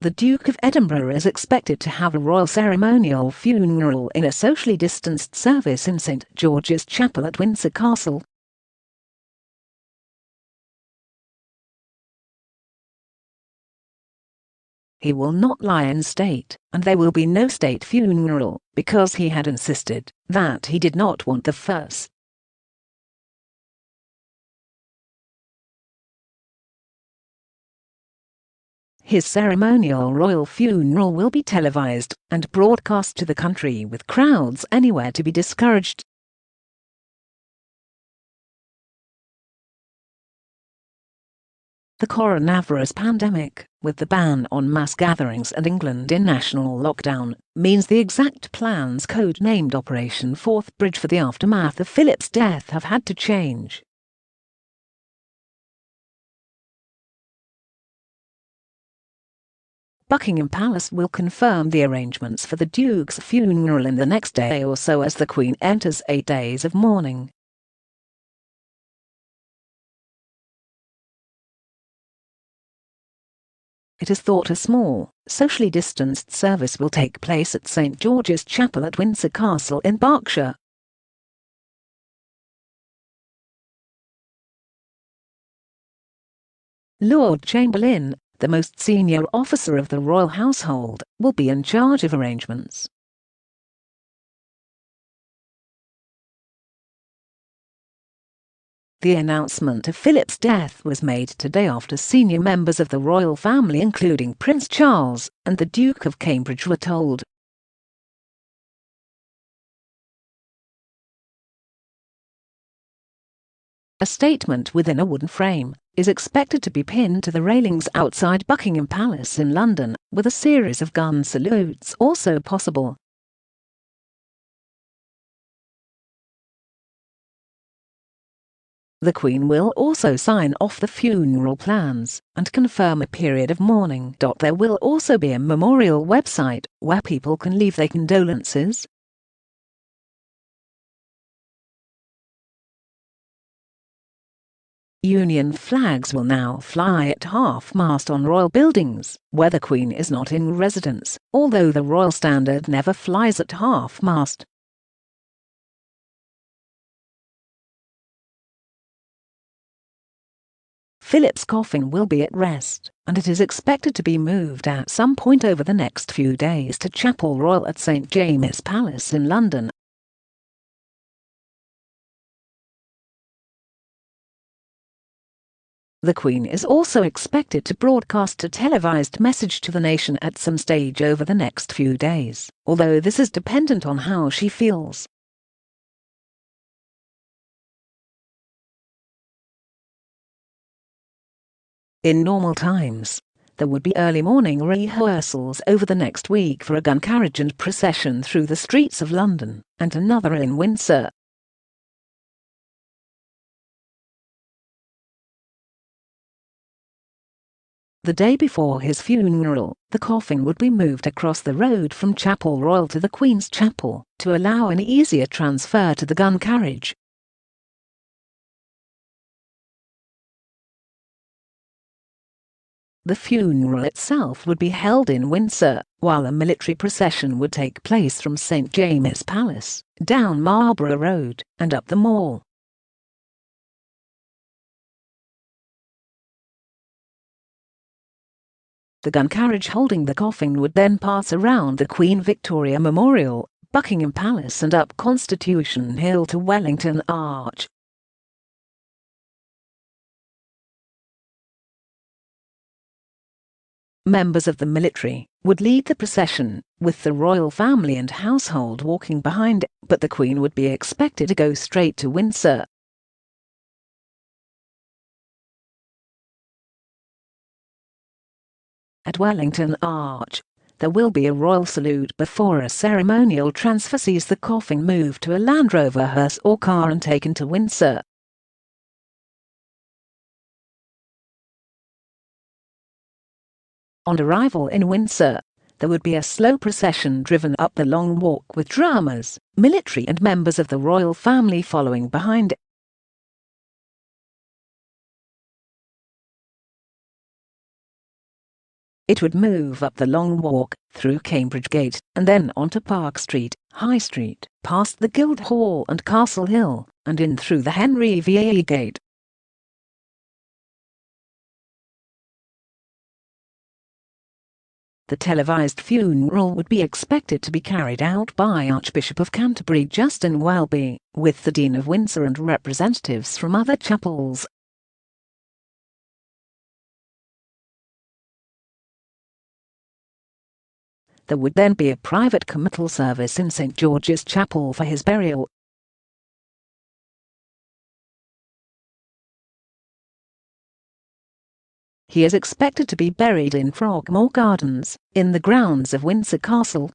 The Duke of Edinburgh is expected to have a royal ceremonial funeral in a socially distanced service in St George's Chapel at Windsor Castle. He will not lie in state, and there will be no state funeral, because he had insisted that he did not want the fuss. His ceremonial royal funeral will be televised and broadcast to the country, with crowds anywhere to be discouraged. The coronavirus pandemic, with the ban on mass gatherings and England in national lockdown, means the exact plans, code-named Operation Fourth Bridge, for the aftermath of Philip's death have had to change. Buckingham Palace will confirm the arrangements for the Duke's funeral in the next day or so as the Queen enters 8 days of mourning. It is thought a small, socially distanced service will take place at St George's Chapel at Windsor Castle in Berkshire. Lord Chamberlain, the most senior officer of the royal household, will be in charge of arrangements. The announcement of Philip's death was made today after senior members of the royal family, including Prince Charles and the Duke of Cambridge, were told. A statement within a wooden frame is expected to be pinned to the railings outside Buckingham Palace in London, with a series of gun salutes also possible. The Queen will also sign off the funeral plans and confirm a period of mourning. There will also be a memorial website where people can leave their condolences. Union flags will now fly at half-mast on royal buildings where the Queen is not in residence, although the Royal Standard never flies at half-mast. Philip's coffin will be at rest, and it is expected to be moved at some point over the next few days to Chapel Royal at St James's Palace in London. The Queen is also expected to broadcast a televised message to the nation at some stage over the next few days, although this is dependent on how she feels. In normal times, there would be early morning rehearsals over the next week for a gun carriage and procession through the streets of London, and another in Windsor. The day before his funeral, the coffin would be moved across the road from Chapel Royal to the Queen's Chapel to allow an easier transfer to the gun carriage. The funeral itself would be held in Windsor, while a military procession would take place from St James's Palace, down Marlborough Road, and up the Mall. The gun carriage holding the coffin would then pass around the Queen Victoria Memorial, Buckingham Palace, and up Constitution Hill to Wellington Arch. Members of the military would lead the procession, with the royal family and household walking behind, but the Queen would be expected to go straight to Windsor. At Wellington Arch, there will be a royal salute before a ceremonial transfer sees the coffin moved to a Land Rover hearse or car and taken to Windsor. On arrival in Windsor, there would be a slow procession driven up the Long Walk with drummers, military and members of the royal family following behind. It would move up the Long Walk, through Cambridge Gate, and then onto Park Street, High Street, past the Guildhall and Castle Hill, and in through the Henry VA Gate. The televised funeral would be expected to be carried out by Archbishop of Canterbury Justin Welby, with the Dean of Windsor and representatives from other chapels. There would then be a private committal service in St George's Chapel for his burial. He is expected to be buried in Frogmore Gardens, in the grounds of Windsor Castle.